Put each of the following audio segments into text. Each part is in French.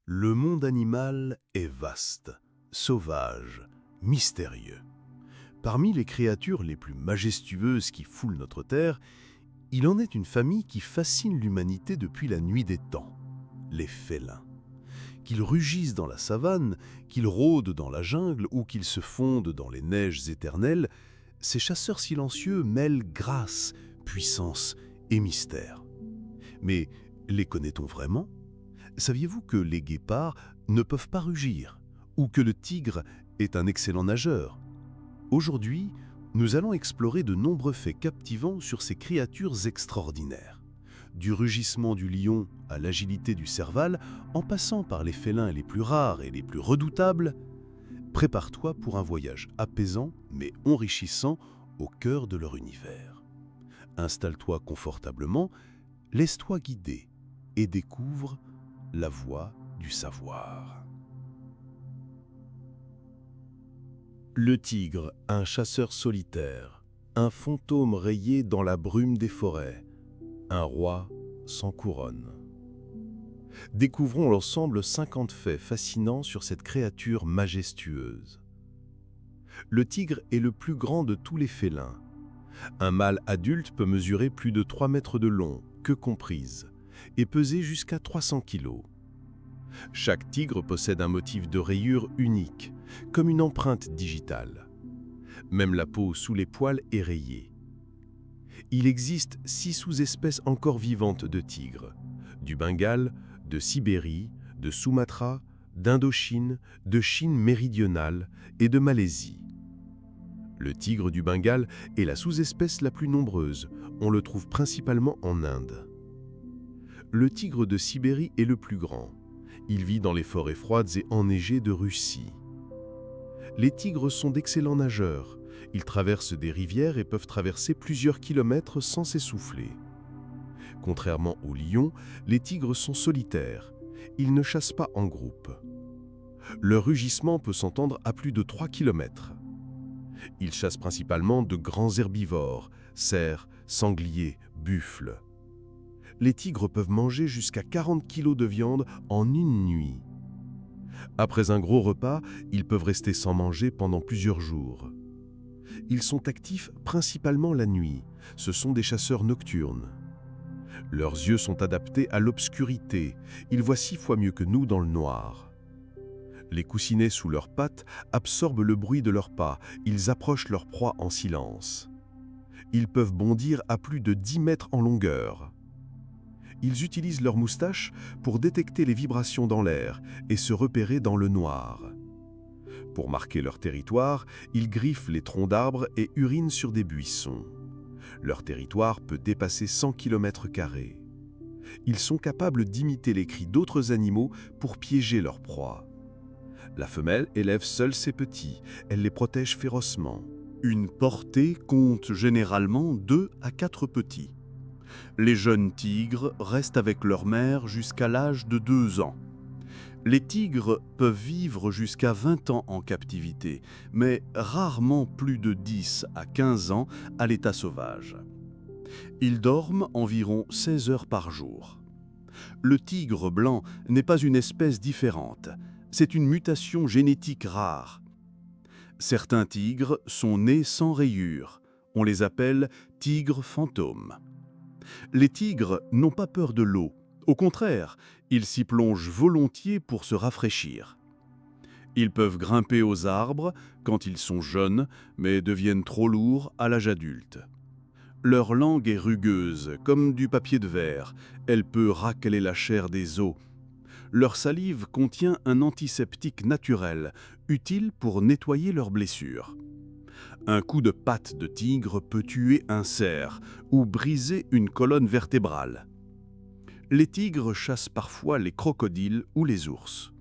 Le monde animal est vaste, sauvage, mystérieux. Parmi les créatures les plus majestueuses qui foulent notre terre, il en est une famille qui fascine l'humanité depuis la nuit des temps, les félins. Qu'ils rugissent dans la savane, qu'ils rôdent dans la jungle ou qu'ils se fondent dans les neiges éternelles, ces chasseurs silencieux mêlent grâce, puissance et mystère. Mais les connaît-on vraiment ? Saviez-vous que les guépards ne peuvent pas rugir ou que le tigre est un excellent nageur ? Aujourd'hui, nous allons explorer de nombreux faits captivants sur ces créatures extraordinaires. Du rugissement du lion à l'agilité du serval, en passant par les félins les plus rares et les plus redoutables, prépare-toi pour un voyage apaisant mais enrichissant au cœur de leur univers. Installe-toi confortablement, laisse-toi guider et découvre la voie du savoir. Le tigre, un chasseur solitaire, un fantôme rayé dans la brume des forêts, un roi sans couronne. Découvrons l'ensemble 50 faits fascinants sur cette créature majestueuse. Le tigre est le plus grand de tous les félins. Un mâle adulte peut mesurer plus de 3 mètres de long, queue comprise, et peser jusqu'à 300 kilos. Chaque tigre possède un motif de rayure unique, comme une empreinte digitale. Même la peau sous les poils est rayée. Il existe 6 sous-espèces encore vivantes de tigres, du Bengale, de Sibérie, de Sumatra, d'Indochine, de Chine méridionale et de Malaisie. Le tigre du Bengale est la sous-espèce la plus nombreuse, on le trouve principalement en Inde. Le tigre de Sibérie est le plus grand. Il vit dans les forêts froides et enneigées de Russie. Les tigres sont d'excellents nageurs. Ils traversent des rivières et peuvent traverser plusieurs kilomètres sans s'essouffler. Contrairement aux lions, les tigres sont solitaires. Ils ne chassent pas en groupe. Leur rugissement peut s'entendre à plus de 3 kilomètres. Ils chassent principalement de grands herbivores, cerfs, sangliers, buffles. Les tigres peuvent manger jusqu'à 40 kilos de viande en une nuit. Après un gros repas, ils peuvent rester sans manger pendant plusieurs jours. Ils sont actifs principalement la nuit. Ce sont des chasseurs nocturnes. Leurs yeux sont adaptés à l'obscurité. Ils voient 6 fois mieux que nous dans le noir. Les coussinets sous leurs pattes absorbent le bruit de leurs pas. Ils approchent leur proie en silence. Ils peuvent bondir à plus de 10 mètres en longueur. Ils utilisent leurs moustaches pour détecter les vibrations dans l'air et se repérer dans le noir. Pour marquer leur territoire, ils griffent les troncs d'arbres et urinent sur des buissons. Leur territoire peut dépasser 100 km². Ils sont capables d'imiter les cris d'autres animaux pour piéger leur proie. La femelle élève seule ses petits, elle les protège férocement. Une portée compte généralement 2 à 4 petits. Les jeunes tigres restent avec leur mère jusqu'à l'âge de 2 ans. Les tigres peuvent vivre jusqu'à 20 ans en captivité, mais rarement plus de 10 à 15 ans à l'état sauvage. Ils dorment environ 16 heures par jour. Le tigre blanc n'est pas une espèce différente, c'est une mutation génétique rare. Certains tigres sont nés sans rayures, on les appelle tigres fantômes. Les tigres n'ont pas peur de l'eau. Au contraire, ils s'y plongent volontiers pour se rafraîchir. Ils peuvent grimper aux arbres quand ils sont jeunes, mais deviennent trop lourds à l'âge adulte. Leur langue est rugueuse, comme du papier de verre. Elle peut racler la chair des os. Leur salive contient un antiseptique naturel, utile pour nettoyer leurs blessures. Un coup de patte de tigre peut tuer un cerf ou briser une colonne vertébrale. Les tigres chassent parfois les crocodiles ou les ours.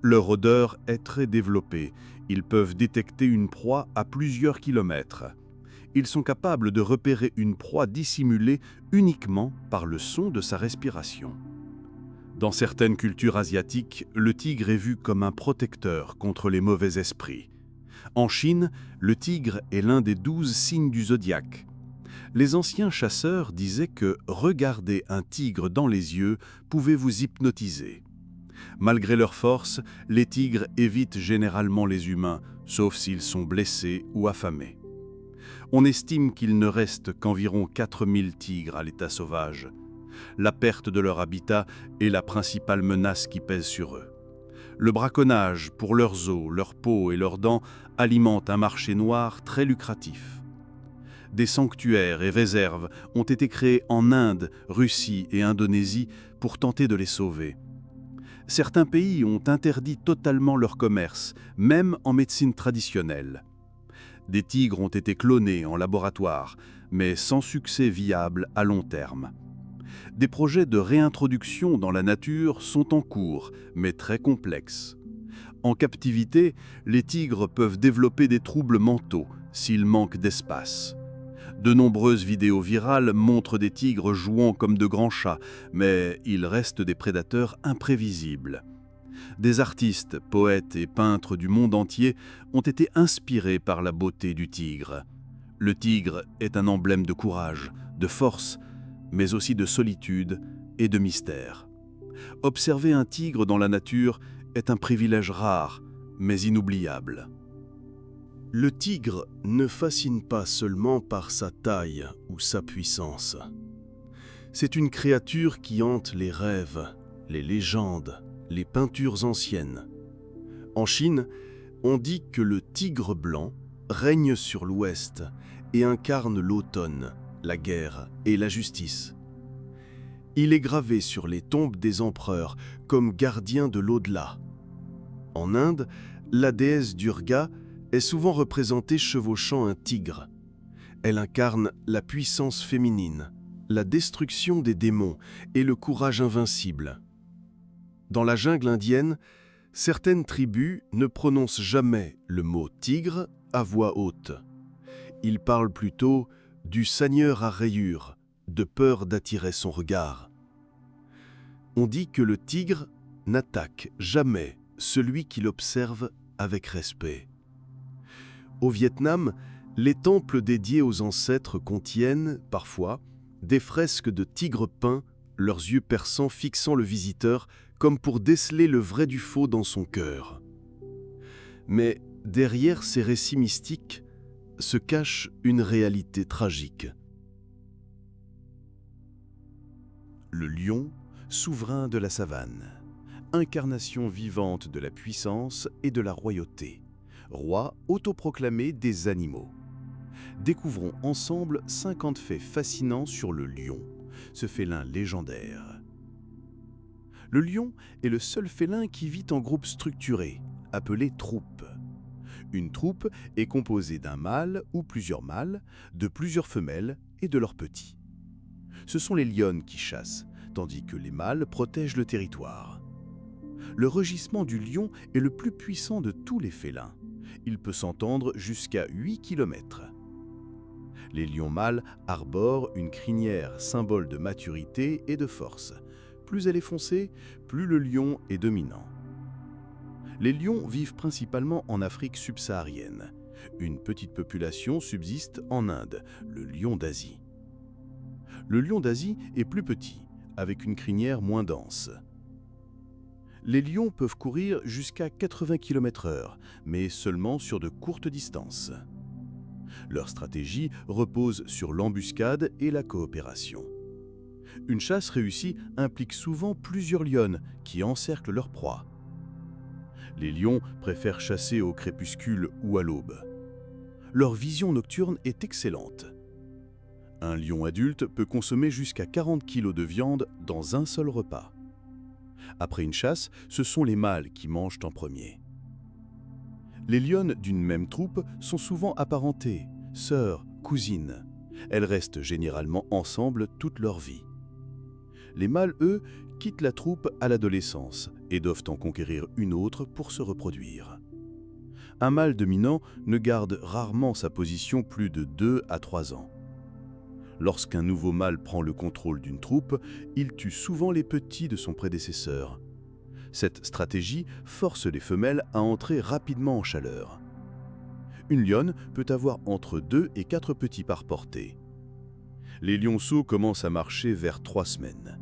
Leur odeur est très développée. Ils peuvent détecter une proie à plusieurs kilomètres. Ils sont capables de repérer une proie dissimulée uniquement par le son de sa respiration. Dans certaines cultures asiatiques, le tigre est vu comme un protecteur contre les mauvais esprits. En Chine, le tigre est l'un des 12 signes du zodiaque. Les anciens chasseurs disaient que regarder un tigre dans les yeux pouvait vous hypnotiser. Malgré leur force, les tigres évitent généralement les humains, sauf s'ils sont blessés ou affamés. On estime qu'il ne reste qu'environ 4000 tigres à l'état sauvage. La perte de leur habitat est la principale menace qui pèse sur eux. Le braconnage pour leurs os, leur peau et leurs dents alimente un marché noir très lucratif. Des sanctuaires et réserves ont été créés en Inde, Russie et Indonésie pour tenter de les sauver. Certains pays ont interdit totalement leur commerce, même en médecine traditionnelle. Des tigres ont été clonés en laboratoire, mais sans succès viable à long terme. Des projets de réintroduction dans la nature sont en cours, mais très complexes. En captivité, les tigres peuvent développer des troubles mentaux s'ils manquent d'espace. De nombreuses vidéos virales montrent des tigres jouant comme de grands chats, mais ils restent des prédateurs imprévisibles. Des artistes, poètes et peintres du monde entier ont été inspirés par la beauté du tigre. Le tigre est un emblème de courage, de force, mais aussi de solitude et de mystère. Observer un tigre dans la nature est un privilège rare, mais inoubliable. Le tigre ne fascine pas seulement par sa taille ou sa puissance. C'est une créature qui hante les rêves, les légendes, les peintures anciennes. En Chine, on dit que le tigre blanc règne sur l'Ouest et incarne l'automne, la guerre et la justice. Il est gravé sur les tombes des empereurs comme gardien de l'au-delà. En Inde, la déesse Durga est souvent représentée chevauchant un tigre. Elle incarne la puissance féminine, la destruction des démons et le courage invincible. Dans la jungle indienne, certaines tribus ne prononcent jamais le mot « tigre » à voix haute. Ils parlent plutôt du seigneur à rayures, de peur d'attirer son regard. On dit que le tigre n'attaque jamais celui qui l'observe avec respect. Au Vietnam, les temples dédiés aux ancêtres contiennent, parfois, des fresques de tigres peints, leurs yeux perçants fixant le visiteur comme pour déceler le vrai du faux dans son cœur. Mais derrière ces récits mystiques se cache une réalité tragique. Le lion, souverain de la savane, incarnation vivante de la puissance et de la royauté, roi autoproclamé des animaux. Découvrons ensemble 50 faits fascinants sur le lion, ce félin légendaire. Le lion est le seul félin qui vit en groupe structuré, appelé troupe. Une troupe est composée d'un mâle ou plusieurs mâles, de plusieurs femelles et de leurs petits. Ce sont les lionnes qui chassent, tandis que les mâles protègent le territoire. Le rugissement du lion est le plus puissant de tous les félins. Il peut s'entendre jusqu'à 8 km. Les lions mâles arborent une crinière, symbole de maturité et de force. Plus elle est foncée, plus le lion est dominant. Les lions vivent principalement en Afrique subsaharienne. Une petite population subsiste en Inde, le lion d'Asie. Le lion d'Asie est plus petit, avec une crinière moins dense. Les lions peuvent courir jusqu'à 80 km/h, mais seulement sur de courtes distances. Leur stratégie repose sur l'embuscade et la coopération. Une chasse réussie implique souvent plusieurs lionnes qui encerclent leur proie. Les lions préfèrent chasser au crépuscule ou à l'aube. Leur vision nocturne est excellente. Un lion adulte peut consommer jusqu'à 40 kg de viande dans un seul repas. Après une chasse, ce sont les mâles qui mangent en premier. Les lionnes d'une même troupe sont souvent apparentées, sœurs, cousines. Elles restent généralement ensemble toute leur vie. Les mâles, eux, quittent la troupe à l'adolescence et doivent en conquérir une autre pour se reproduire. Un mâle dominant ne garde rarement sa position plus de 2 à 3 ans. Lorsqu'un nouveau mâle prend le contrôle d'une troupe, il tue souvent les petits de son prédécesseur. Cette stratégie force les femelles à entrer rapidement en chaleur. Une lionne peut avoir entre 2 et 4 petits par portée. Les lionceaux commencent à marcher vers 3 semaines.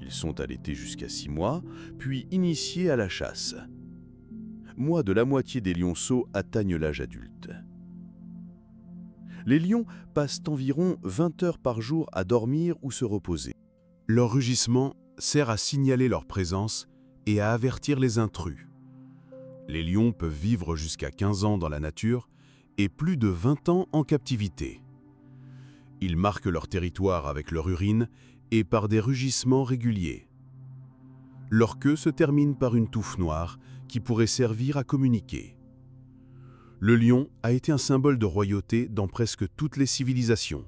Ils Ils sont allaités jusqu'à 6 mois, puis initiés à la chasse. Moins de la moitié des lionceaux atteignent l'âge adulte. Les lions passent environ 20 heures par jour à dormir ou se reposer. Leur rugissement sert à signaler leur présence et à avertir les intrus. Les lions peuvent vivre jusqu'à 15 ans dans la nature et plus de 20 ans en captivité. Ils marquent leur territoire avec leur urine et par des rugissements réguliers. Leur queue se termine par une touffe noire qui pourrait servir à communiquer. Le lion a été un symbole de royauté dans presque toutes les civilisations.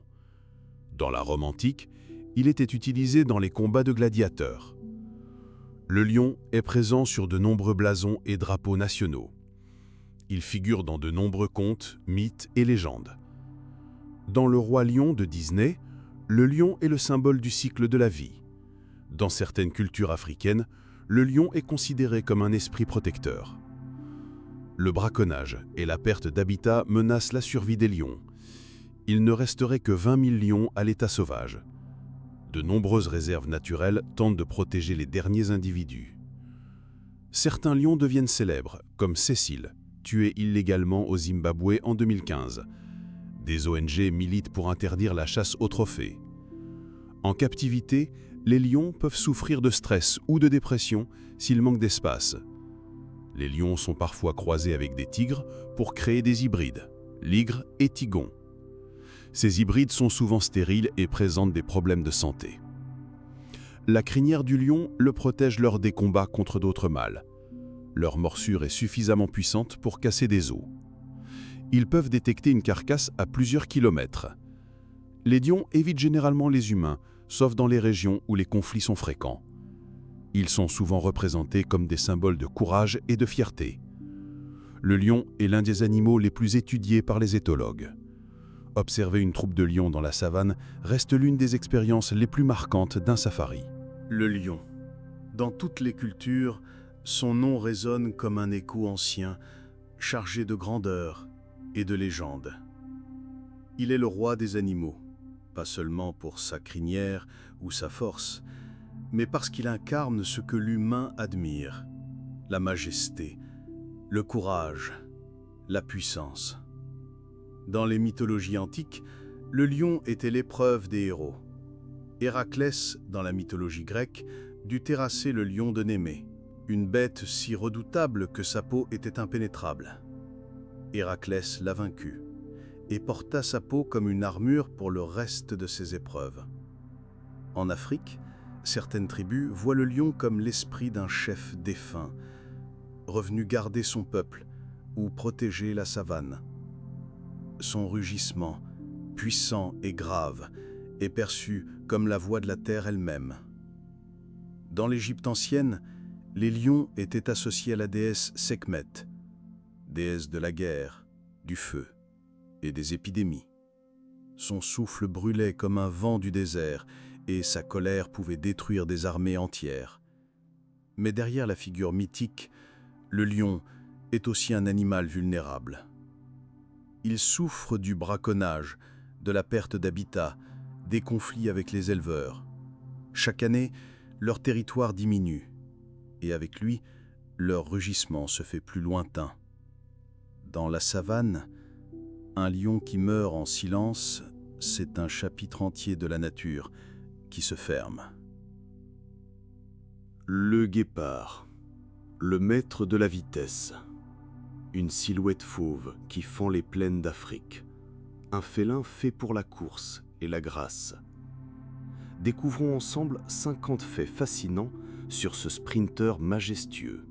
Dans la Rome antique, il était utilisé dans les combats de gladiateurs. Le lion est présent sur de nombreux blasons et drapeaux nationaux. Il figure dans de nombreux contes, mythes et légendes. Dans Le Roi Lion de Disney, le lion est le symbole du cycle de la vie. Dans certaines cultures africaines, le lion est considéré comme un esprit protecteur. Le braconnage et la perte d'habitat menacent la survie des lions. Il ne resterait que 20 000 lions à l'état sauvage. De nombreuses réserves naturelles tentent de protéger les derniers individus. Certains lions deviennent célèbres, comme Cécile, tué illégalement au Zimbabwe en 2015. Des ONG militent pour interdire la chasse aux trophées. En captivité, les lions peuvent souffrir de stress ou de dépression s'ils manquent d'espace. Les lions sont parfois croisés avec des tigres pour créer des hybrides, ligres et tigons. Ces hybrides sont souvent stériles et présentent des problèmes de santé. La crinière du lion le protège lors des combats contre d'autres mâles. Leur morsure est suffisamment puissante pour casser des os. Ils peuvent détecter une carcasse à plusieurs kilomètres. Les lions évitent généralement les humains, sauf dans les régions où les conflits sont fréquents. Ils sont souvent représentés comme des symboles de courage et de fierté. Le lion est l'un des animaux les plus étudiés par les éthologues. Observer une troupe de lions dans la savane reste l'une des expériences les plus marquantes d'un safari. Le lion. Dans toutes les cultures, son nom résonne comme un écho ancien, chargé de grandeur et de légende. Il est le roi des animaux, pas seulement pour sa crinière ou sa force, mais parce qu'il incarne ce que l'humain admire, la majesté, le courage, la puissance. Dans les mythologies antiques, le lion était l'épreuve des héros. Héraclès, dans la mythologie grecque, dut terrasser le lion de Némée, une bête si redoutable que sa peau était impénétrable. Héraclès l'a vaincu et porta sa peau comme une armure pour le reste de ses épreuves. En Afrique, certaines tribus voient le lion comme l'esprit d'un chef défunt, revenu garder son peuple ou protéger la savane. Son rugissement, puissant et grave, est perçu comme la voix de la terre elle-même. Dans l'Égypte ancienne, les lions étaient associés à la déesse Sekhmet, déesse de la guerre, du feu et des épidémies. Son souffle brûlait comme un vent du désert et sa colère pouvait détruire des armées entières. Mais derrière la figure mythique, le lion est aussi un animal vulnérable. Il souffre du braconnage, de la perte d'habitat, des conflits avec les éleveurs. Chaque année, leur territoire diminue, et avec lui, leur rugissement se fait plus lointain. Dans la savane, un lion qui meurt en silence, c'est un chapitre entier de la nature qui se ferme. Le guépard, le maître de la vitesse. Une silhouette fauve qui fend les plaines d'Afrique. Un félin fait pour la course et la grâce. Découvrons ensemble 50 faits fascinants sur ce sprinter majestueux.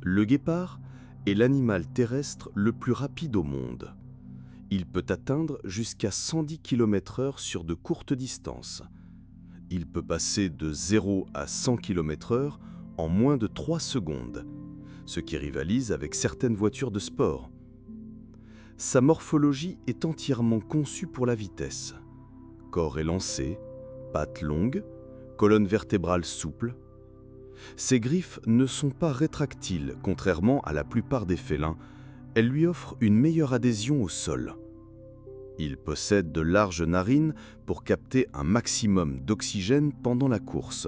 Le guépard est l'animal terrestre le plus rapide au monde. Il peut atteindre jusqu'à 110 km/h sur de courtes distances. Il peut passer de 0 à 100 km/h en moins de 3 secondes, ce qui rivalise avec certaines voitures de sport. Sa morphologie est entièrement conçue pour la vitesse. Corps élancé, pattes longues, colonne vertébrale souple. Ses griffes ne sont pas rétractiles, contrairement à la plupart des félins. Elles lui offrent une meilleure adhésion au sol. Il possède de larges narines pour capter un maximum d'oxygène pendant la course.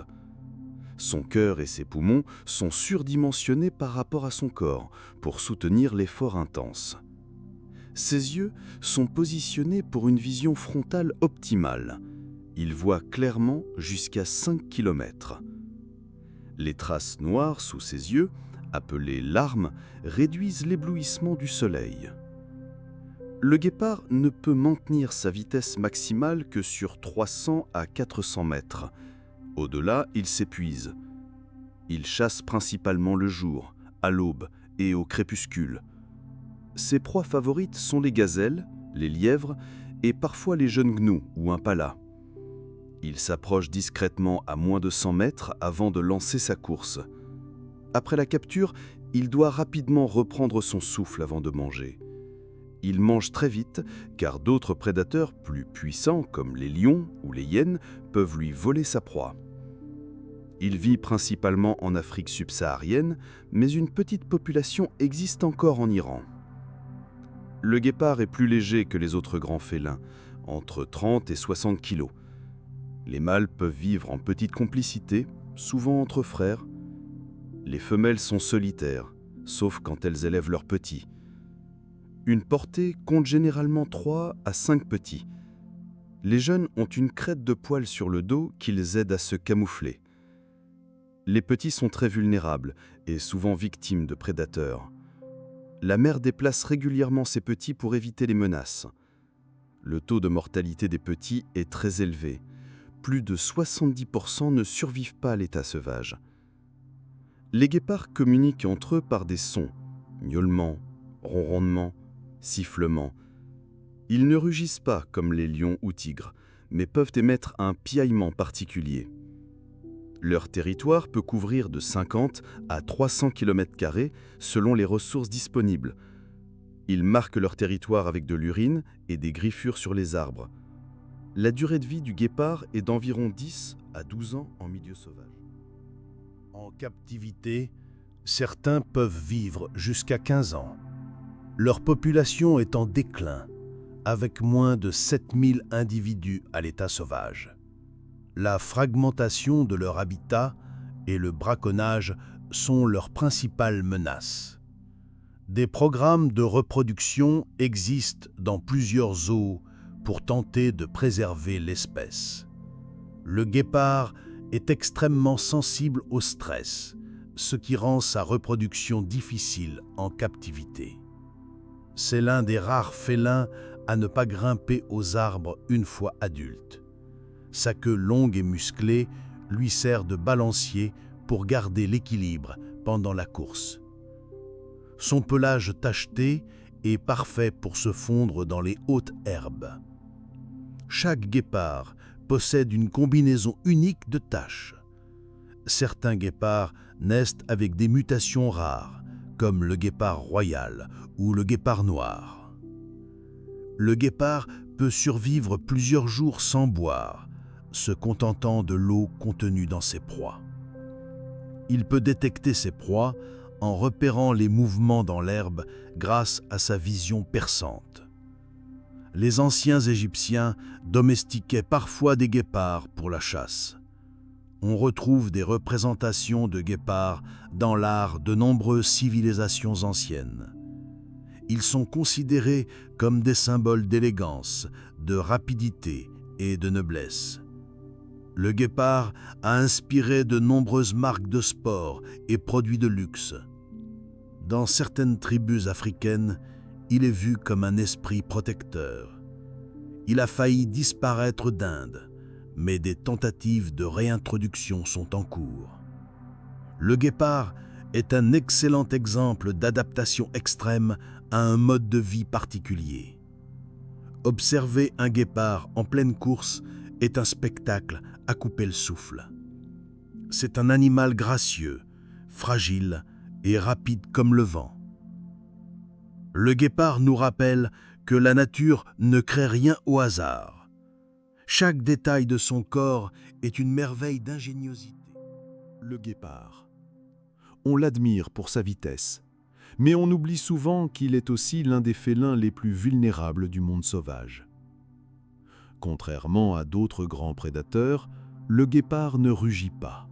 Son cœur et ses poumons sont surdimensionnés par rapport à son corps pour soutenir l'effort intense. Ses yeux sont positionnés pour une vision frontale optimale. Il voit clairement jusqu'à 5 km. Les traces noires sous ses yeux, appelées larmes, réduisent l'éblouissement du soleil. Le guépard ne peut maintenir sa vitesse maximale que sur 300 à 400 mètres. Au-delà, il s'épuise. Il chasse principalement le jour, à l'aube et au crépuscule. Ses proies favorites sont les gazelles, les lièvres et parfois les jeunes gnous ou impalas. Il s'approche discrètement à moins de 100 mètres avant de lancer sa course. Après la capture, il doit rapidement reprendre son souffle avant de manger. Il mange très vite car d'autres prédateurs plus puissants comme les lions ou les hyènes peuvent lui voler sa proie. Il vit principalement en Afrique subsaharienne, mais une petite population existe encore en Iran. Le guépard est plus léger que les autres grands félins, entre 30 et 60 kg. Les mâles peuvent vivre en petite complicité, souvent entre frères. Les femelles sont solitaires, sauf quand elles élèvent leurs petits. Une portée compte généralement 3 à 5 petits. Les jeunes ont une crête de poils sur le dos qui les aide à se camoufler. Les petits sont très vulnérables et souvent victimes de prédateurs. La mère déplace régulièrement ses petits pour éviter les menaces. Le taux de mortalité des petits est très élevé. Plus de 70% ne survivent pas à l'état sauvage. Les guépards communiquent entre eux par des sons, miaulements, ronronnements, sifflements. Ils ne rugissent pas comme les lions ou tigres, mais peuvent émettre un piaillement particulier. Leur territoire peut couvrir de 50 à 300 km² selon les ressources disponibles. Ils marquent leur territoire avec de l'urine et des griffures sur les arbres. La durée de vie du guépard est d'environ 10 à 12 ans en milieu sauvage. En captivité, certains peuvent vivre jusqu'à 15 ans. Leur population est en déclin, avec moins de 7000 individus à l'état sauvage. La fragmentation de leur habitat et le braconnage sont leurs principales menaces. Des programmes de reproduction existent dans plusieurs zoos pour tenter de préserver l'espèce. Le guépard est extrêmement sensible au stress, ce qui rend sa reproduction difficile en captivité. C'est l'un des rares félins à ne pas grimper aux arbres une fois adulte. Sa queue longue et musclée lui sert de balancier pour garder l'équilibre pendant la course. Son pelage tacheté est parfait pour se fondre dans les hautes herbes. Chaque guépard possède une combinaison unique de taches. Certains guépards naissent avec des mutations rares, comme le guépard royal ou le guépard noir. Le guépard peut survivre plusieurs jours sans boire, se contentant de l'eau contenue dans ses proies. Il peut détecter ses proies en repérant les mouvements dans l'herbe grâce à sa vision perçante. Les anciens Égyptiens domestiquaient parfois des guépards pour la chasse. On retrouve des représentations de guépards dans l'art de nombreuses civilisations anciennes. Ils sont considérés comme des symboles d'élégance, de rapidité et de noblesse. Le guépard a inspiré de nombreuses marques de sport et produits de luxe. Dans certaines tribus africaines, il est vu comme un esprit protecteur. Il a failli disparaître d'Inde, mais des tentatives de réintroduction sont en cours. Le guépard est un excellent exemple d'adaptation extrême à un mode de vie particulier. Observer un guépard en pleine course est un spectacle à couper le souffle. C'est un animal gracieux, fragile et rapide comme le vent. Le guépard nous rappelle que la nature ne crée rien au hasard. Chaque détail de son corps est une merveille d'ingéniosité. Le guépard. On l'admire pour sa vitesse, mais on oublie souvent qu'il est aussi l'un des félins les plus vulnérables du monde sauvage. Contrairement à d'autres grands prédateurs, le guépard ne rugit pas.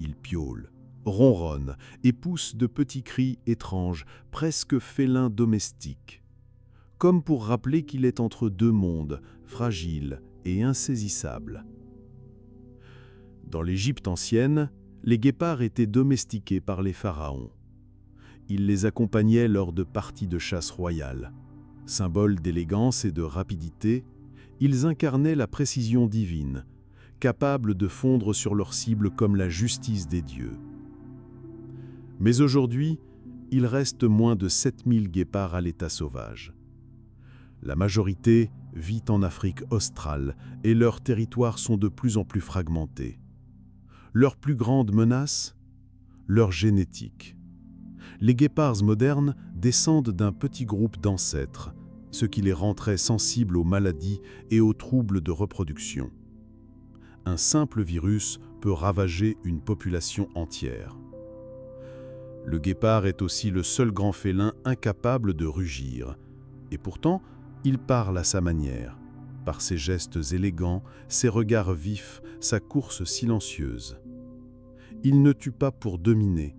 Il piaule, ronronne et pousse de petits cris étranges, presque félins domestiques, comme pour rappeler qu'il est entre deux mondes, fragile et insaisissable. Dans l'Égypte ancienne, les guépards étaient domestiqués par les pharaons. Ils les accompagnaient lors de parties de chasse royales. Symbole d'élégance et de rapidité, ils incarnaient la précision divine, capables de fondre sur leur cible comme la justice des dieux. Mais aujourd'hui, il reste moins de 7000 guépards à l'état sauvage. La majorité vit en Afrique australe et leurs territoires sont de plus en plus fragmentés. Leur plus grande menace ? Leur génétique. Les guépards modernes descendent d'un petit groupe d'ancêtres, ce qui les rend très sensibles aux maladies et aux troubles de reproduction. Un simple virus peut ravager une population entière. Le guépard est aussi le seul grand félin incapable de rugir, et pourtant, il parle à sa manière, par ses gestes élégants, ses regards vifs, sa course silencieuse. Il ne tue pas pour dominer,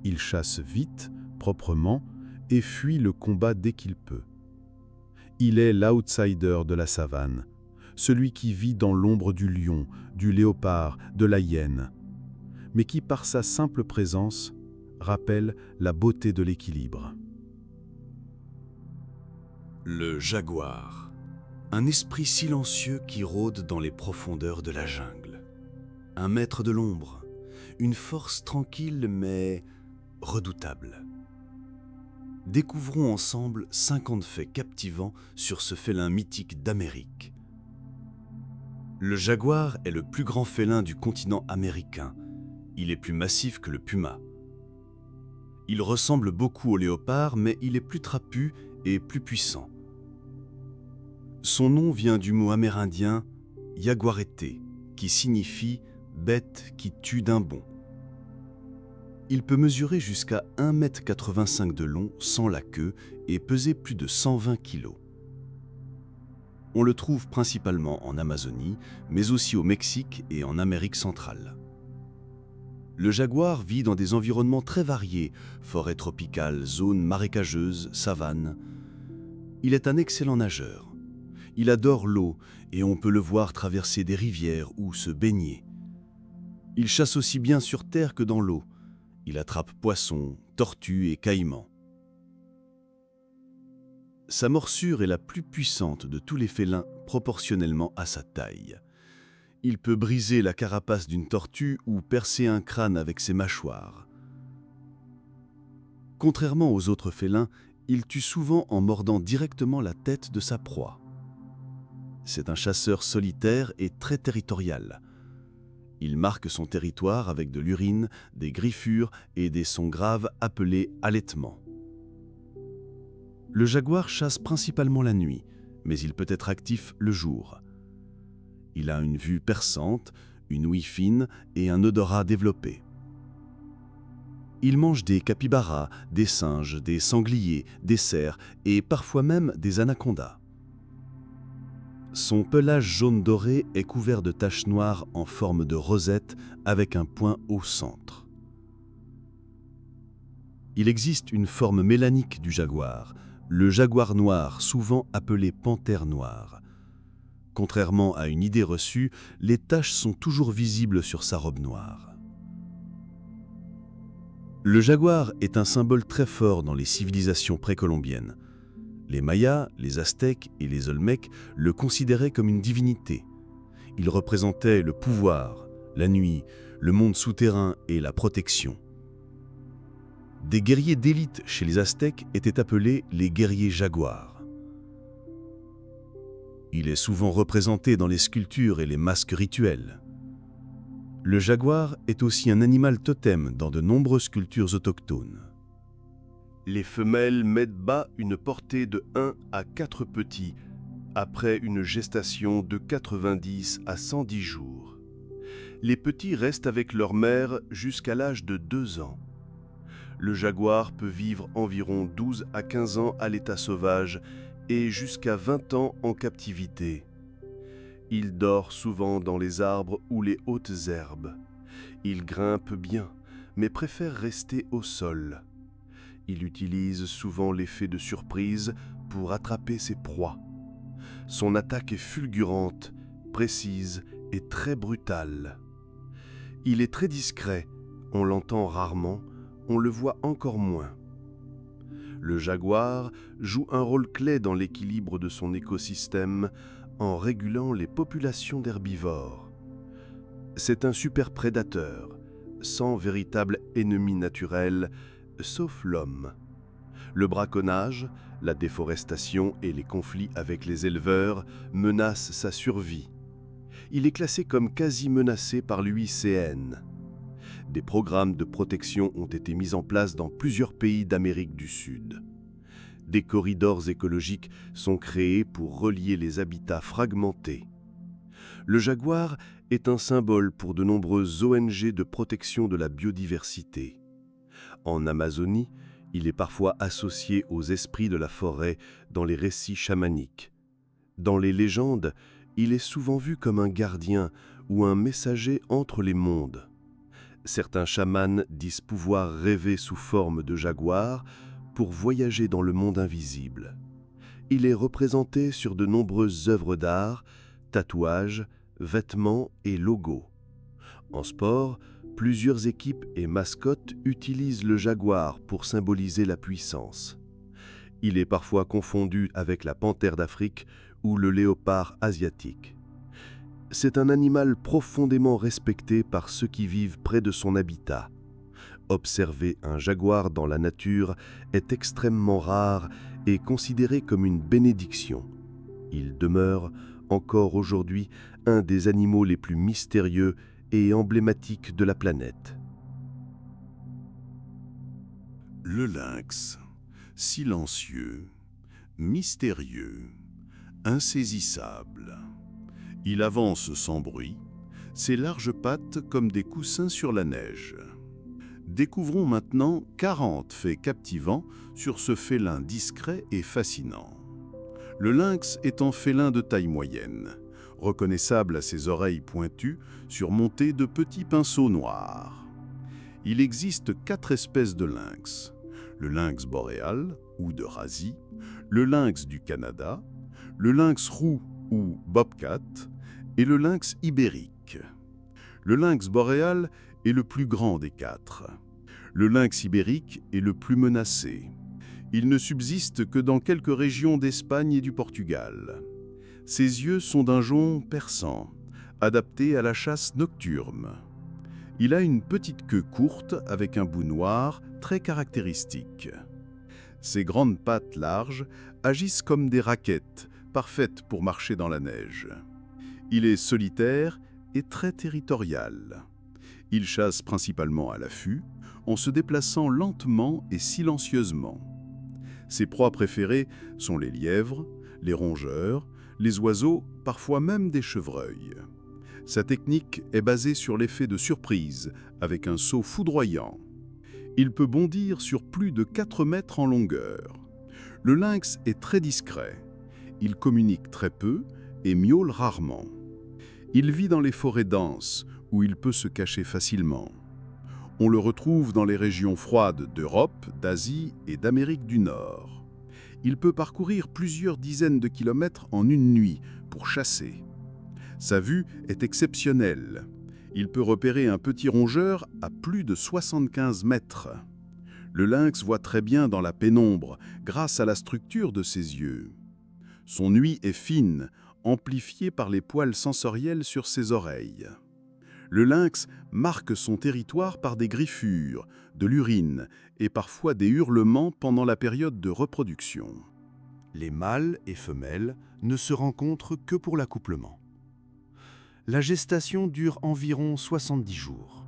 il chasse vite, proprement, et fuit le combat dès qu'il peut. Il est l'outsider de la savane, celui qui vit dans l'ombre du lion, du léopard, de la hyène, mais qui par sa simple présence rappelle la beauté de l'équilibre. Le jaguar, un esprit silencieux qui rôde dans les profondeurs de la jungle. Un maître de l'ombre, une force tranquille mais redoutable. Découvrons ensemble 50 faits captivants sur ce félin mythique d'Amérique. Le jaguar est le plus grand félin du continent américain. Il est plus massif que le puma. Il ressemble beaucoup au léopard, mais il est plus trapu et plus puissant. Son nom vient du mot amérindien « yaguareté », qui signifie « bête qui tue d'un bond ». Il peut mesurer jusqu'à 1,85 m de long sans la queue et peser plus de 120 kg. On le trouve principalement en Amazonie, mais aussi au Mexique et en Amérique centrale. Le jaguar vit dans des environnements très variés, forêts tropicales, zones marécageuses, savanes. Il est un excellent nageur. Il adore l'eau et on peut le voir traverser des rivières ou se baigner. Il chasse aussi bien sur terre que dans l'eau. Il attrape poissons, tortues et caïmans. Sa morsure est la plus puissante de tous les félins proportionnellement à sa taille. Il peut briser la carapace d'une tortue ou percer un crâne avec ses mâchoires. Contrairement aux autres félins, il tue souvent en mordant directement la tête de sa proie. C'est un chasseur solitaire et très territorial. Il marque son territoire avec de l'urine, des griffures et des sons graves appelés halètements. Le jaguar chasse principalement la nuit, mais il peut être actif le jour. Il a une vue perçante, une ouïe fine et un odorat développé. Il mange des capybaras, des singes, des sangliers, des cerfs et parfois même des anacondas. Son pelage jaune doré est couvert de taches noires en forme de rosette avec un point au centre. Il existe une forme mélanique du jaguar, le jaguar noir, souvent appelé panthère noire. Contrairement à une idée reçue, les taches sont toujours visibles sur sa robe noire. Le jaguar est un symbole très fort dans les civilisations précolombiennes. Les Mayas, les Aztèques et les Olmèques le considéraient comme une divinité. Il représentait le pouvoir, la nuit, le monde souterrain et la protection. Des guerriers d'élite chez les Aztèques étaient appelés les guerriers jaguars. Il est souvent représenté dans les sculptures et les masques rituels. Le jaguar est aussi un animal totem dans de nombreuses cultures autochtones. Les femelles mettent bas une portée de 1 à 4 petits, après une gestation de 90 à 110 jours. Les petits restent avec leur mère jusqu'à l'âge de 2 ans. Le jaguar peut vivre environ 12 à 15 ans à l'état sauvage et jusqu'à 20 ans en captivité. Il dort souvent dans les arbres ou les hautes herbes. Il grimpe bien, mais préfère rester au sol. Il utilise souvent l'effet de surprise pour attraper ses proies. Son attaque est fulgurante, précise et très brutale. Il est très discret, on l'entend rarement, on le voit encore moins. Le jaguar joue un rôle clé dans l'équilibre de son écosystème en régulant les populations d'herbivores. C'est un super prédateur, sans véritable ennemi naturel, sauf l'homme. Le braconnage, la déforestation et les conflits avec les éleveurs menacent sa survie. Il est classé comme quasi menacé par l'UICN. Des programmes de protection ont été mis en place dans plusieurs pays d'Amérique du Sud. Des corridors écologiques sont créés pour relier les habitats fragmentés. Le jaguar est un symbole pour de nombreuses ONG de protection de la biodiversité. En Amazonie, il est parfois associé aux esprits de la forêt dans les récits chamaniques. Dans les légendes, il est souvent vu comme un gardien ou un messager entre les mondes. Certains chamans disent pouvoir rêver sous forme de jaguar pour voyager dans le monde invisible. Il est représenté sur de nombreuses œuvres d'art, tatouages, vêtements et logos. En sport, plusieurs équipes et mascottes utilisent le jaguar pour symboliser la puissance. Il est parfois confondu avec la panthère d'Afrique ou le léopard asiatique. C'est un animal profondément respecté par ceux qui vivent près de son habitat. Observer un jaguar dans la nature est extrêmement rare et considéré comme une bénédiction. Il demeure, encore aujourd'hui, un des animaux les plus mystérieux et emblématiques de la planète. Le lynx, silencieux, mystérieux, insaisissable. Il avance sans bruit, ses larges pattes comme des coussins sur la neige. Découvrons maintenant 40 faits captivants sur ce félin discret et fascinant. Le lynx est un félin de taille moyenne, reconnaissable à ses oreilles pointues surmontées de petits pinceaux noirs. Il existe 4 espèces de lynx: le lynx boréal ou de Rasie, le lynx du Canada, le lynx roux ou bobcat et le lynx ibérique. Le lynx boréal est le plus grand des 4. Le lynx ibérique est le plus menacé. Il ne subsiste que dans quelques régions d'Espagne et du Portugal. Ses yeux sont d'un jaune perçant, adapté à la chasse nocturne. Il a une petite queue courte avec un bout noir très caractéristique. Ses grandes pattes larges agissent comme des raquettes, parfaites pour marcher dans la neige. Il est solitaire et très territorial. Il chasse principalement à l'affût, en se déplaçant lentement et silencieusement. Ses proies préférées sont les lièvres, les rongeurs, les oiseaux, parfois même des chevreuils. Sa technique est basée sur l'effet de surprise, avec un saut foudroyant. Il peut bondir sur plus de 4 mètres en longueur. Le lynx est très discret. Il communique très peu et miaule rarement. Il vit dans les forêts denses, où il peut se cacher facilement. On le retrouve dans les régions froides d'Europe, d'Asie et d'Amérique du Nord. Il peut parcourir plusieurs dizaines de kilomètres en une nuit pour chasser. Sa vue est exceptionnelle. Il peut repérer un petit rongeur à plus de 75 mètres. Le lynx voit très bien dans la pénombre grâce à la structure de ses yeux. Son ouïe est fine, amplifiée par les poils sensoriels sur ses oreilles. Le lynx marque son territoire par des griffures, de l'urine et parfois des hurlements pendant la période de reproduction. Les mâles et femelles ne se rencontrent que pour l'accouplement. La gestation dure environ 70 jours.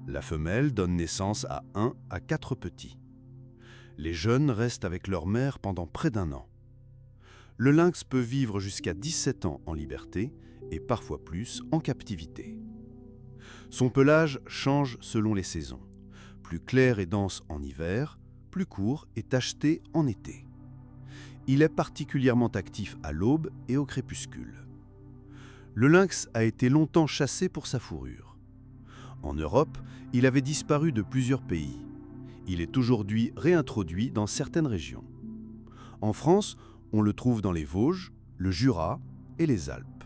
La femelle donne naissance à 1 à 4 petits. Les jeunes restent avec leur mère pendant près d'1 an. Le lynx peut vivre jusqu'à 17 ans en liberté et parfois plus en captivité. Son pelage change selon les saisons, plus clair et dense en hiver, plus court et tacheté en été. Il est particulièrement actif à l'aube et au crépuscule. Le lynx a été longtemps chassé pour sa fourrure. En Europe, il avait disparu de plusieurs pays. Il est aujourd'hui réintroduit dans certaines régions. En France, on le trouve dans les Vosges, le Jura et les Alpes.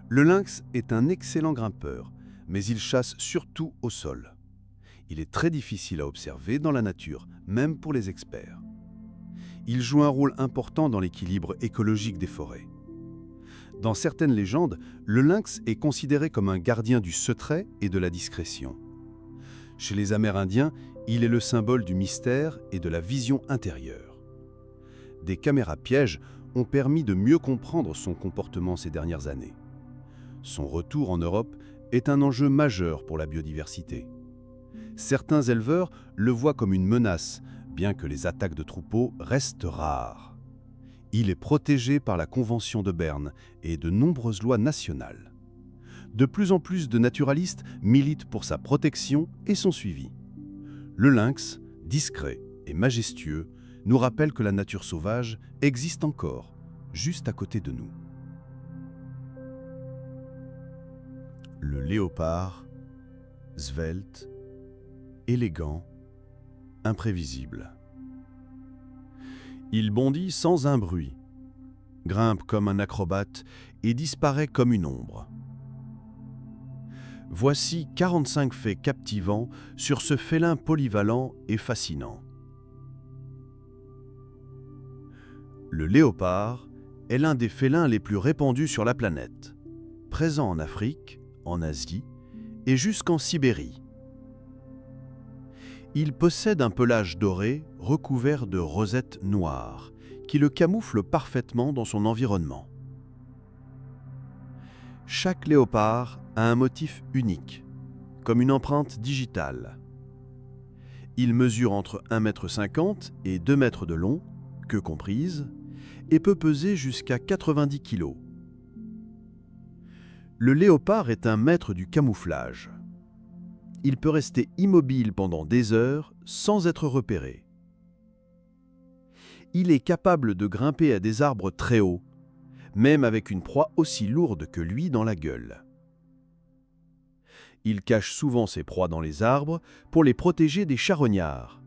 Le lynx est un excellent grimpeur, mais il chasse surtout au sol. Il est très difficile à observer dans la nature, même pour les experts. Il joue un rôle important dans l'équilibre écologique des forêts. Dans certaines légendes, le lynx est considéré comme un gardien du secret et de la discrétion. Chez les Amérindiens, il est le symbole du mystère et de la vision intérieure. Des caméras pièges ont permis de mieux comprendre son comportement ces dernières années. Son retour en Europe est un enjeu majeur pour la biodiversité. Certains éleveurs le voient comme une menace, bien que les attaques de troupeaux restent rares. Il est protégé par la Convention de Berne et de nombreuses lois nationales. De plus en plus de naturalistes militent pour sa protection et son suivi. Le lynx, discret et majestueux, nous rappelle que la nature sauvage existe encore, juste à côté de nous. Le léopard, svelte, élégant, imprévisible. Il bondit sans un bruit, grimpe comme un acrobate et disparaît comme une ombre. Voici 45 faits captivants sur ce félin polyvalent et fascinant. Le léopard est l'un des félins les plus répandus sur la planète, présent en Afrique, en Asie et jusqu'en Sibérie. Il possède un pelage doré recouvert de rosettes noires qui le camouflent parfaitement dans son environnement. Chaque léopard a un motif unique, comme une empreinte digitale. Il mesure entre 1,50 m et 2 mètres de long, queue comprise, et peut peser jusqu'à 90 kg. Le léopard est un maître du camouflage. Il peut rester immobile pendant des heures sans être repéré. Il est capable de grimper à des arbres très hauts, même avec une proie aussi lourde que lui dans la gueule. Il cache souvent ses proies dans les arbres pour les protéger des charognards.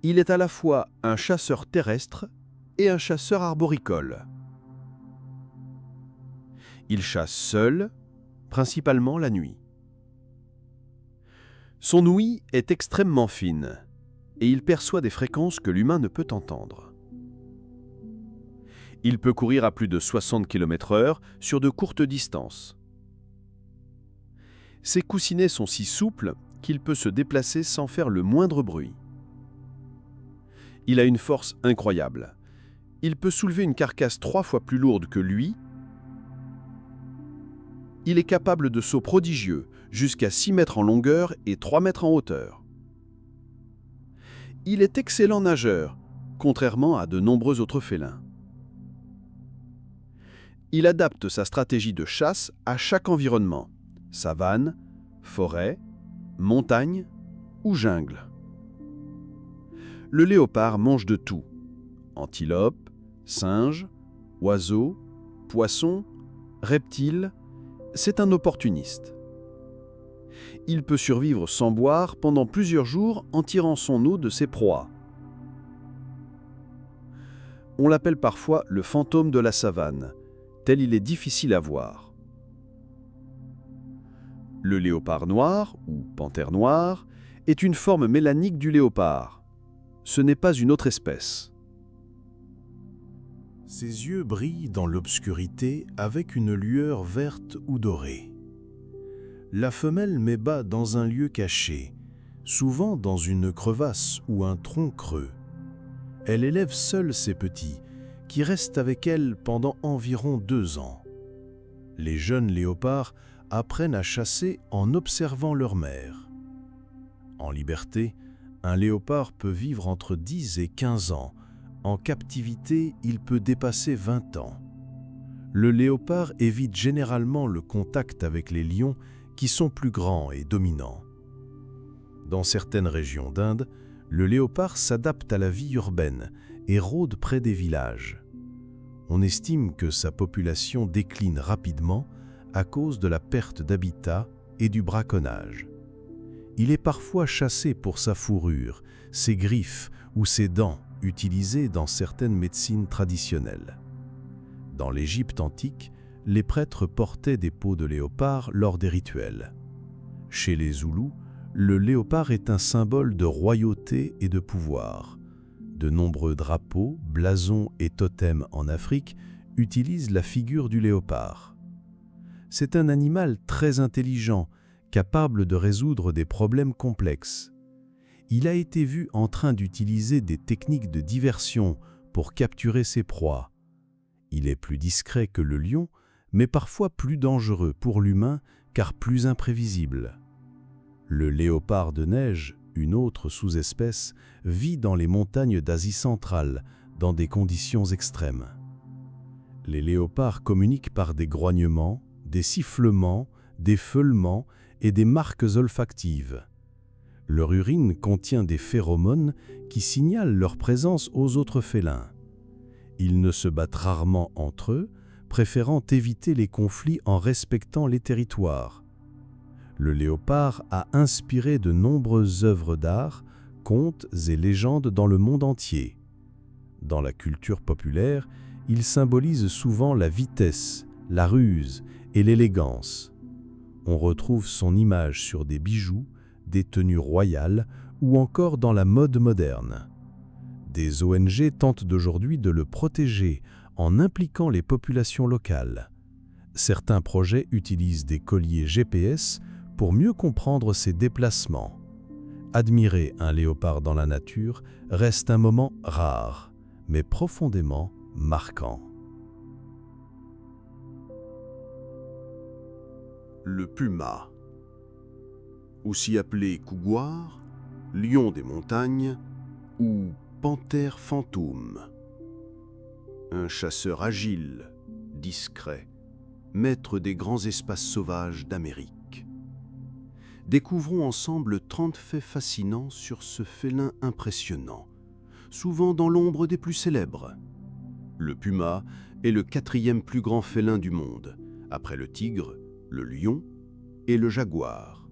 Il est à la fois un chasseur terrestre et un chasseur arboricole. Il chasse seul, principalement la nuit. Son ouïe est extrêmement fine et il perçoit des fréquences que l'humain ne peut entendre. Il peut courir à plus de 60 km/h sur de courtes distances. Ses coussinets sont si souples qu'il peut se déplacer sans faire le moindre bruit. Il a une force incroyable. Il peut soulever une carcasse 3 fois plus lourde que lui. Il est capable de sauts prodigieux, jusqu'à 6 mètres en longueur et 3 mètres en hauteur. Il est excellent nageur, contrairement à de nombreux autres félins. Il adapte sa stratégie de chasse à chaque environnement, savane, forêt, montagne ou jungle. Le léopard mange de tout, antilopes, singes, oiseaux, poissons, reptiles. C'est un opportuniste. Il peut survivre sans boire pendant plusieurs jours en tirant son eau de ses proies. On l'appelle parfois le fantôme de la savane, tel il est difficile à voir. Le léopard noir, ou panthère noire, est une forme mélanique du léopard. Ce n'est pas une autre espèce. Ses yeux brillent dans l'obscurité avec une lueur verte ou dorée. La femelle met bas dans un lieu caché, souvent dans une crevasse ou un tronc creux. Elle élève seule ses petits, qui restent avec elle pendant environ 2 ans. Les jeunes léopards apprennent à chasser en observant leur mère. En liberté, un léopard peut vivre entre 10 et 15 ans. En captivité, il peut dépasser 20 ans. Le léopard évite généralement le contact avec les lions qui sont plus grands et dominants. Dans certaines régions d'Inde, le léopard s'adapte à la vie urbaine et rôde près des villages. On estime que sa population décline rapidement à cause de la perte d'habitat et du braconnage. Il est parfois chassé pour sa fourrure, ses griffes ou ses dents utilisées dans certaines médecines traditionnelles. Dans l'Égypte antique, les prêtres portaient des peaux de léopard lors des rituels. Chez les Zoulous, le léopard est un symbole de royauté et de pouvoir. De nombreux drapeaux, blasons et totems en Afrique utilisent la figure du léopard. C'est un animal très intelligent, capable de résoudre des problèmes complexes. Il a été vu en train d'utiliser des techniques de diversion pour capturer ses proies. Il est plus discret que le lion, mais parfois plus dangereux pour l'humain car plus imprévisible. Le léopard de neige, une autre sous-espèce, vit dans les montagnes d'Asie centrale, dans des conditions extrêmes. Les léopards communiquent par des grognements, des sifflements, des feulements et des marques olfactives. Leur urine contient des phéromones qui signalent leur présence aux autres félins. Ils ne se battent rarement entre eux, préférant éviter les conflits en respectant les territoires. Le léopard a inspiré de nombreuses œuvres d'art, contes et légendes dans le monde entier. Dans la culture populaire, il symbolise souvent la vitesse, la ruse et l'élégance. On retrouve son image sur des bijoux, des tenues royales ou encore dans la mode moderne. Des ONG tentent d'aujourd'hui de le protéger en impliquant les populations locales. Certains projets utilisent des colliers GPS pour mieux comprendre ses déplacements. Admirer un léopard dans la nature reste un moment rare, mais profondément marquant. Le puma, aussi appelé couguar, lion des montagnes ou panthère fantôme. Un chasseur agile, discret, maître des grands espaces sauvages d'Amérique. Découvrons ensemble 30 faits fascinants sur ce félin impressionnant, souvent dans l'ombre des plus célèbres. Le puma est le 4e plus grand félin du monde, après le tigre, le lion et le jaguar.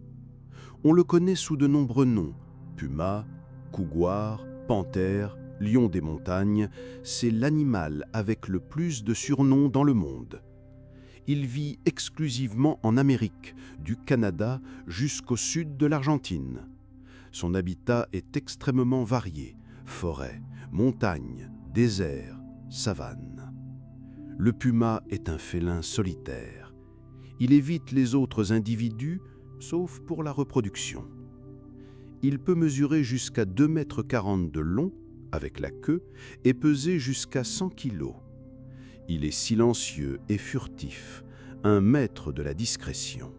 On le connaît sous de nombreux noms, puma, couguar, panthère, lion des montagnes, c'est l'animal avec le plus de surnoms dans le monde. Il vit exclusivement en Amérique, du Canada jusqu'au sud de l'Argentine. Son habitat est extrêmement varié, forêt, montagne, désert, savane. Le puma est un félin solitaire. Il évite les autres individus, sauf pour la reproduction. Il peut mesurer jusqu'à 2,40 m de long, avec la queue, et peser jusqu'à 100 kg. Il est silencieux et furtif, un maître de la discrétion.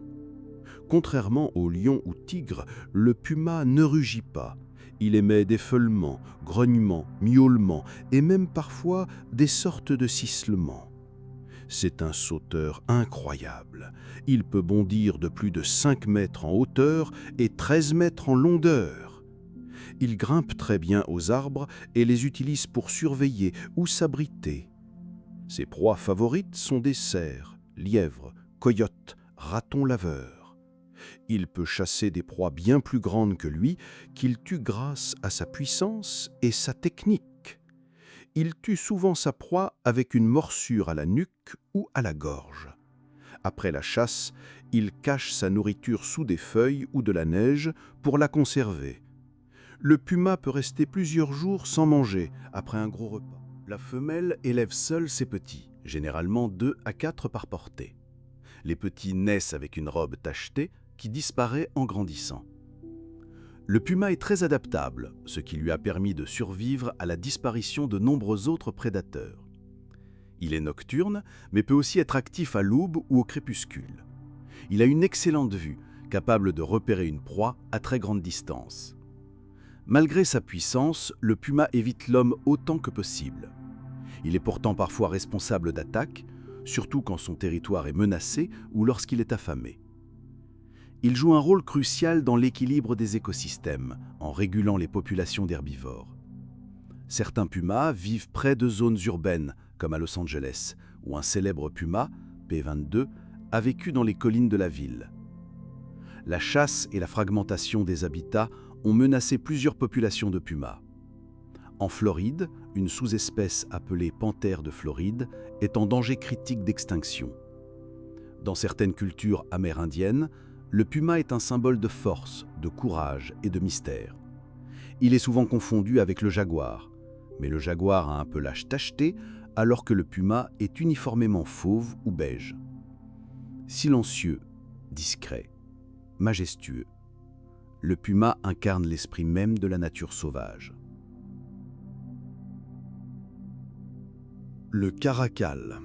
Contrairement au lion ou tigre, le puma ne rugit pas. Il émet des feulements, grognements, miaulements et même parfois des sortes de sifflements. C'est un sauteur incroyable. Il peut bondir de plus de 5 mètres en hauteur et 13 mètres en longueur. Il grimpe très bien aux arbres et les utilise pour surveiller ou s'abriter. Ses proies favorites sont des cerfs, lièvres, coyotes, ratons laveurs. Il peut chasser des proies bien plus grandes que lui, qu'il tue grâce à sa puissance et sa technique. Il tue souvent sa proie avec une morsure à la nuque ou à la gorge. Après la chasse, il cache sa nourriture sous des feuilles ou de la neige pour la conserver. Le puma peut rester plusieurs jours sans manger après un gros repas. La femelle élève seule ses petits, généralement 2 à 4 par portée. Les petits naissent avec une robe tachetée qui disparaît en grandissant. Le puma est très adaptable, ce qui lui a permis de survivre à la disparition de nombreux autres prédateurs. Il est nocturne, mais peut aussi être actif à l'aube ou au crépuscule. Il a une excellente vue, capable de repérer une proie à très grande distance. Malgré sa puissance, le puma évite l'homme autant que possible. Il est pourtant parfois responsable d'attaques, surtout quand son territoire est menacé ou lorsqu'il est affamé. Il joue un rôle crucial dans l'équilibre des écosystèmes, en régulant les populations d'herbivores. Certains pumas vivent près de zones urbaines, comme à Los Angeles, où un célèbre puma, P22, a vécu dans les collines de la ville. La chasse et la fragmentation des habitats ont menacé plusieurs populations de pumas. En Floride, une sous-espèce appelée panthère de Floride est en danger critique d'extinction. Dans certaines cultures amérindiennes, le puma est un symbole de force, de courage et de mystère. Il est souvent confondu avec le jaguar, mais le jaguar a un pelage tacheté alors que le puma est uniformément fauve ou beige. Silencieux, discret, majestueux, le puma incarne l'esprit même de la nature sauvage. Le caracal.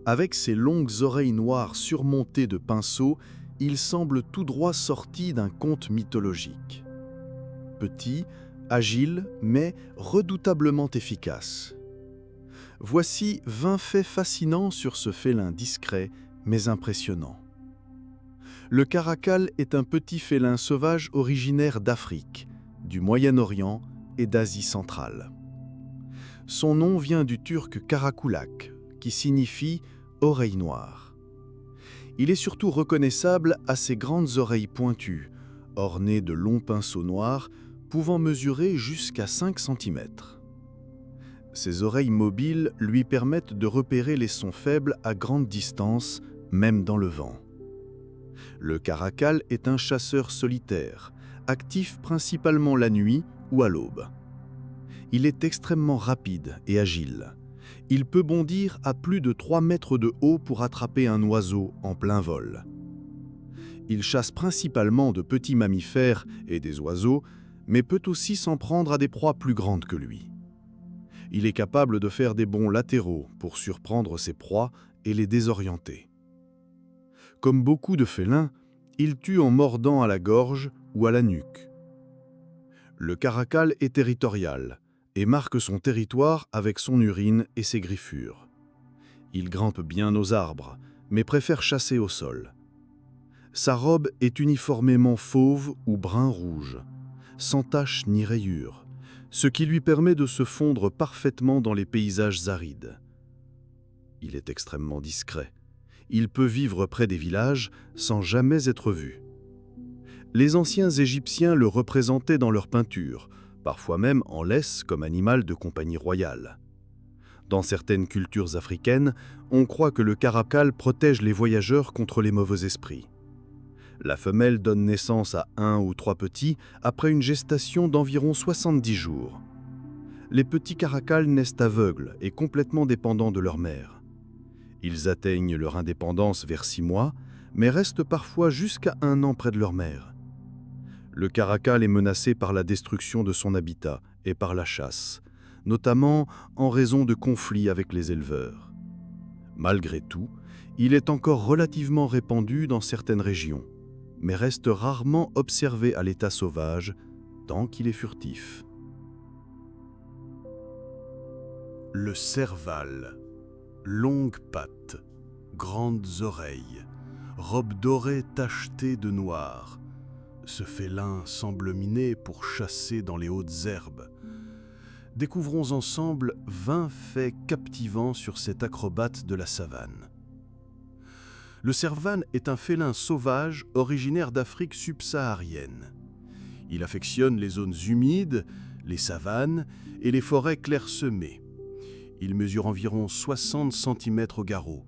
Avec ses longues oreilles noires surmontées de pinceaux, il semble tout droit sorti d'un conte mythologique. Petit, agile, mais redoutablement efficace. Voici 20 faits fascinants sur ce félin discret mais impressionnant. Le caracal est un petit félin sauvage originaire d'Afrique, du Moyen-Orient et d'Asie centrale. Son nom vient du turc karakulak, qui signifie « oreille noire ». Il est surtout reconnaissable à ses grandes oreilles pointues, ornées de longs pinceaux noirs, pouvant mesurer jusqu'à 5 cm. Ses oreilles mobiles lui permettent de repérer les sons faibles à grande distance, même dans le vent. Le caracal est un chasseur solitaire, actif principalement la nuit ou à l'aube. Il est extrêmement rapide et agile. Il peut bondir à plus de 3 mètres de haut pour attraper un oiseau en plein vol. Il chasse principalement de petits mammifères et des oiseaux, mais peut aussi s'en prendre à des proies plus grandes que lui. Il est capable de faire des bonds latéraux pour surprendre ses proies et les désorienter. Comme beaucoup de félins, il tue en mordant à la gorge ou à la nuque. Le caracal est territorial et marque son territoire avec son urine et ses griffures. Il grimpe bien aux arbres, mais préfère chasser au sol. Sa robe est uniformément fauve ou brun-rouge, sans taches ni rayures, ce qui lui permet de se fondre parfaitement dans les paysages arides. Il est extrêmement discret. Il peut vivre près des villages sans jamais être vu. Les anciens Égyptiens le représentaient dans leurs peintures, parfois même en laisse comme animal de compagnie royale. Dans certaines cultures africaines, on croit que le caracal protège les voyageurs contre les mauvais esprits. La femelle donne naissance à 1 ou 3 petits après une gestation d'environ 70 jours. Les petits caracals naissent aveugles et complètement dépendants de leur mère. Ils atteignent leur indépendance vers 6 mois, mais restent parfois jusqu'à 1 an près de leur mère. Le caracal est menacé par la destruction de son habitat et par la chasse, notamment en raison de conflits avec les éleveurs. Malgré tout, il est encore relativement répandu dans certaines régions, mais reste rarement observé à l'état sauvage tant qu'il est furtif. Le serval. Longues pattes, grandes oreilles, robe dorée tachetée de noir. Ce félin semble miné pour chasser dans les hautes herbes. Découvrons ensemble 20 faits captivants sur cet acrobate de la savane. Le serval est un félin sauvage originaire d'Afrique subsaharienne. Il affectionne les zones humides, les savanes et les forêts clairsemées. Il mesure environ 60 cm au garrot,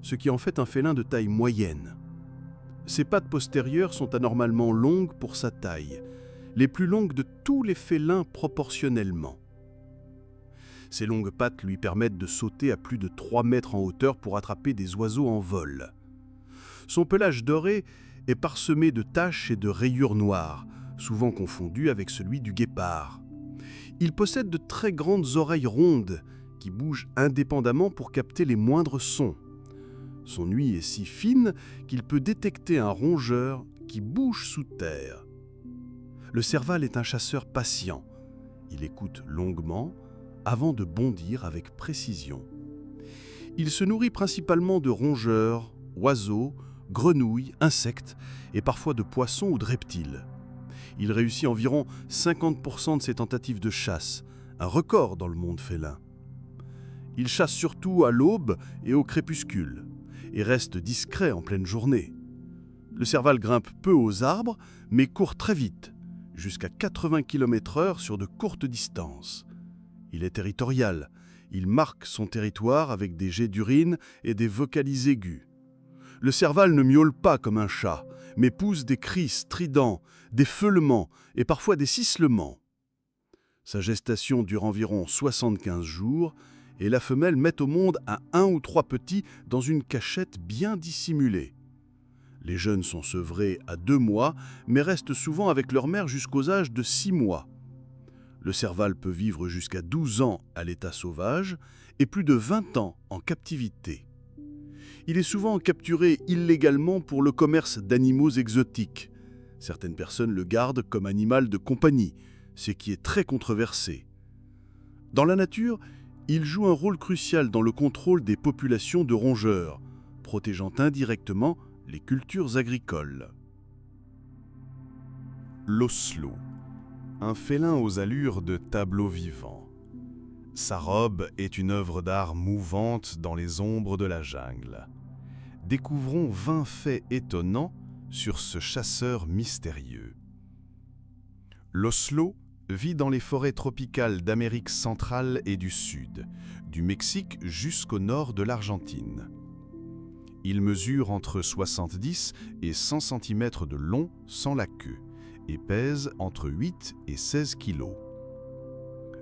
ce qui en fait un félin de taille moyenne. Ses pattes postérieures sont anormalement longues pour sa taille, les plus longues de tous les félins proportionnellement. Ses longues pattes lui permettent de sauter à plus de 3 mètres en hauteur pour attraper des oiseaux en vol. Son pelage doré est parsemé de taches et de rayures noires, souvent confondues avec celui du guépard. Il possède de très grandes oreilles rondes qui bougent indépendamment pour capter les moindres sons. Son ouïe est si fine qu'il peut détecter un rongeur qui bouge sous terre. Le serval est un chasseur patient. Il écoute longuement avant de bondir avec précision. Il se nourrit principalement de rongeurs, oiseaux, grenouilles, insectes et parfois de poissons ou de reptiles. Il réussit environ 50% de ses tentatives de chasse, un record dans le monde félin. Il chasse surtout à l'aube et au crépuscule, et reste discret en pleine journée. Le serval grimpe peu aux arbres, mais court très vite, jusqu'à 80 km/h sur de courtes distances. Il est territorial, il marque son territoire avec des jets d'urine et des vocalises aiguës. Le serval ne miaule pas comme un chat, mais pousse des cris stridents, des feulements et parfois des sifflements. Sa gestation dure environ 75 jours et la femelle met au monde un ou 3 petits dans une cachette bien dissimulée. Les jeunes sont sevrés à 2 mois, mais restent souvent avec leur mère jusqu'aux âges de 6 mois. Le serval peut vivre jusqu'à 12 ans à l'état sauvage et plus de 20 ans en captivité. Il est souvent capturé illégalement pour le commerce d'animaux exotiques. Certaines personnes le gardent comme animal de compagnie, ce qui est très controversé. Dans la nature, il joue un rôle crucial dans le contrôle des populations de rongeurs, protégeant indirectement les cultures agricoles. L'oslo, un félin aux allures de tableau vivant. Sa robe est une œuvre d'art mouvante dans les ombres de la jungle. Découvrons 20 faits étonnants sur ce chasseur mystérieux. L'oslo vit dans les forêts tropicales d'Amérique centrale et du Sud, du Mexique jusqu'au nord de l'Argentine. Il mesure entre 70 et 100 cm de long sans la queue et pèse entre 8 et 16 kg.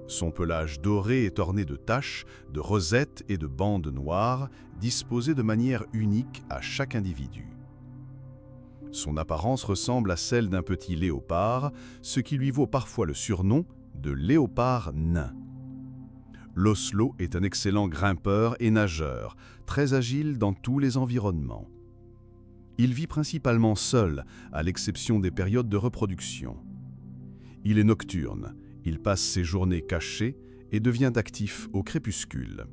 Son pelage doré est orné de taches, de rosettes et de bandes noires, disposées de manière unique à chaque individu. Son apparence ressemble à celle d'un petit léopard, ce qui lui vaut parfois le surnom de léopard nain. L'oslo est un excellent grimpeur et nageur, très agile dans tous les environnements. Il vit principalement seul, à l'exception des périodes de reproduction. Il est nocturne, il passe ses journées caché et devient actif au crépuscule.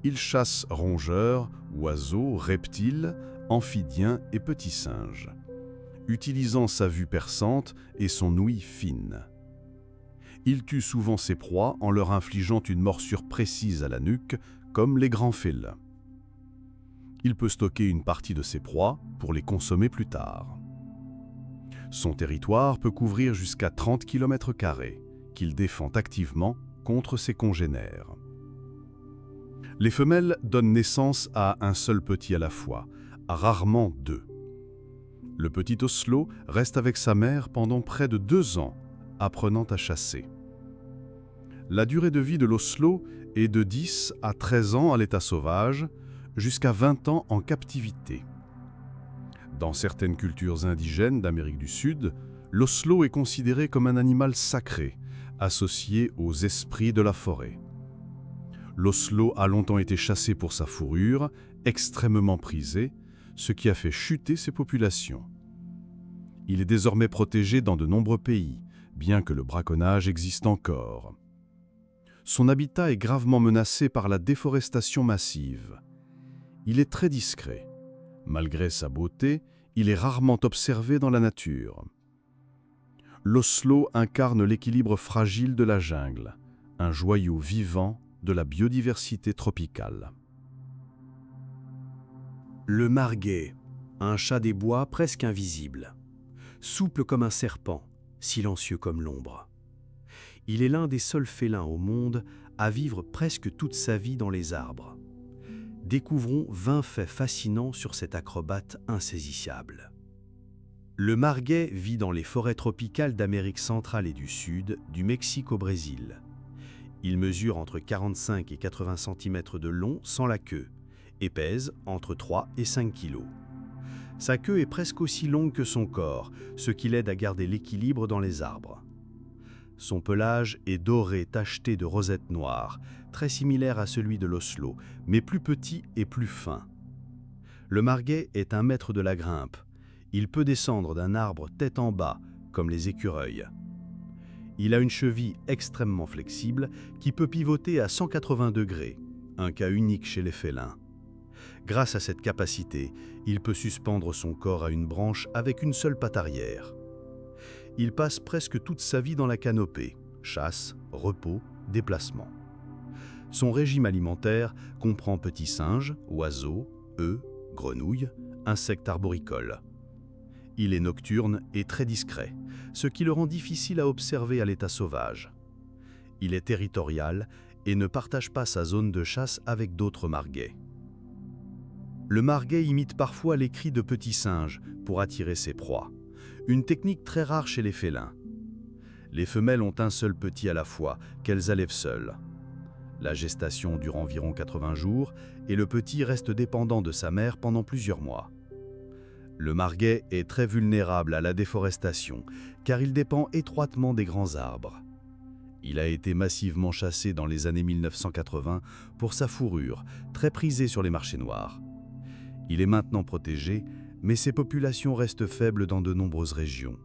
Il chasse rongeurs, oiseaux, reptiles, amphibiens et petits singes, utilisant sa vue perçante et son ouïe fine. Il tue souvent ses proies en leur infligeant une morsure précise à la nuque, comme les grands félins. Il peut stocker une partie de ses proies pour les consommer plus tard. Son territoire peut couvrir jusqu'à 30 km² qu'il défend activement contre ses congénères. Les femelles donnent naissance à un seul petit à la fois, rarement 2. Le petit oslo reste avec sa mère pendant près de 2 ans, apprenant à chasser. La durée de vie de l'oslo est de 10 à 13 ans à l'état sauvage, jusqu'à 20 ans en captivité. Dans certaines cultures indigènes d'Amérique du Sud, l'oslo est considéré comme un animal sacré, associé aux esprits de la forêt. L'oslo a longtemps été chassé pour sa fourrure, extrêmement prisée, ce qui a fait chuter ses populations. Il est désormais protégé dans de nombreux pays, bien que le braconnage existe encore. Son habitat est gravement menacé par la déforestation massive. Il est très discret. Malgré sa beauté, il est rarement observé dans la nature. L'oslo incarne l'équilibre fragile de la jungle, un joyau vivant de la biodiversité tropicale. Le marguet, un chat des bois presque invisible. Souple comme un serpent, silencieux comme l'ombre. Il est l'un des seuls félins au monde à vivre presque toute sa vie dans les arbres. Découvrons 20 faits fascinants sur cet acrobate insaisissable. Le marguet vit dans les forêts tropicales d'Amérique centrale et du Sud, du Mexique au Brésil. Il mesure entre 45 et 80 cm de long sans la queue et pèse entre 3 et 5 kg. Sa queue est presque aussi longue que son corps, ce qui l'aide à garder l'équilibre dans les arbres. Son pelage est doré tacheté de rosettes noires, très similaire à celui de l'oslo, mais plus petit et plus fin. Le marguet est un maître de la grimpe. Il peut descendre d'un arbre tête en bas, comme les écureuils. Il a une cheville extrêmement flexible qui peut pivoter à 180 degrés, un cas unique chez les félins. Grâce à cette capacité, il peut suspendre son corps à une branche avec une seule patte arrière. Il passe presque toute sa vie dans la canopée, chasse, repos, déplacement. Son régime alimentaire comprend petits singes, oiseaux, œufs, grenouilles, insectes arboricoles. Il est nocturne et très discret, ce qui le rend difficile à observer à l'état sauvage. Il est territorial et ne partage pas sa zone de chasse avec d'autres marguets. Le marguet imite parfois les cris de petits singes pour attirer ses proies, une technique très rare chez les félins. Les femelles ont un seul petit à la fois, qu'elles élèvent seules. La gestation dure environ 80 jours et le petit reste dépendant de sa mère pendant plusieurs mois. Le marguet est très vulnérable à la déforestation car il dépend étroitement des grands arbres. Il a été massivement chassé dans les années 1980 pour sa fourrure, très prisée sur les marchés noirs. Il est maintenant protégé, mais ses populations restent faibles dans de nombreuses régions.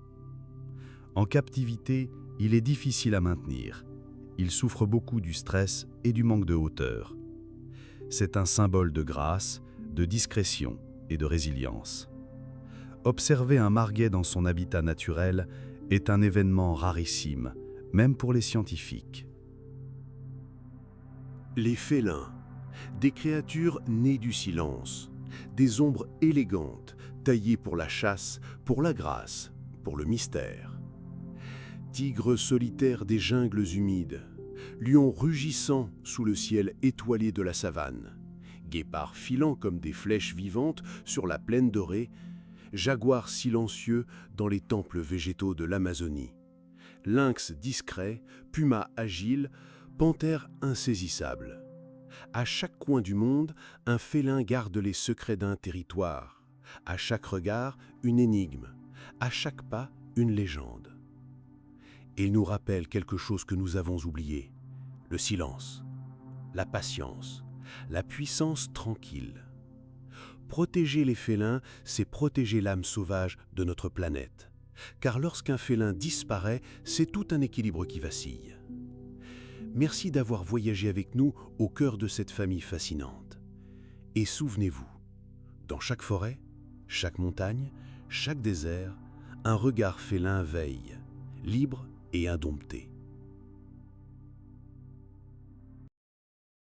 En captivité, il est difficile à maintenir. Il souffre beaucoup du stress et du manque de hauteur. C'est un symbole de grâce, de discrétion et de résilience. Observer un marguet dans son habitat naturel est un événement rarissime, même pour les scientifiques. Les félins, des créatures nées du silence, des ombres élégantes, taillées pour la chasse, pour la grâce, pour le mystère. Tigres solitaires des jungles humides, lions rugissants sous le ciel étoilé de la savane, guépards filant comme des flèches vivantes sur la plaine dorée, jaguars silencieux dans les temples végétaux de l'Amazonie, lynx discret, puma agile, panthère insaisissable. À chaque coin du monde, un félin garde les secrets d'un territoire. À chaque regard, une énigme. À chaque pas, une légende. Il nous rappelle quelque chose que nous avons oublié. Le silence, la patience, la puissance tranquille. Protéger les félins, c'est protéger l'âme sauvage de notre planète. Car lorsqu'un félin disparaît, c'est tout un équilibre qui vacille. Merci d'avoir voyagé avec nous au cœur de cette famille fascinante. Et souvenez-vous, dans chaque forêt, chaque montagne, chaque désert, un regard félin veille, libre et indompté.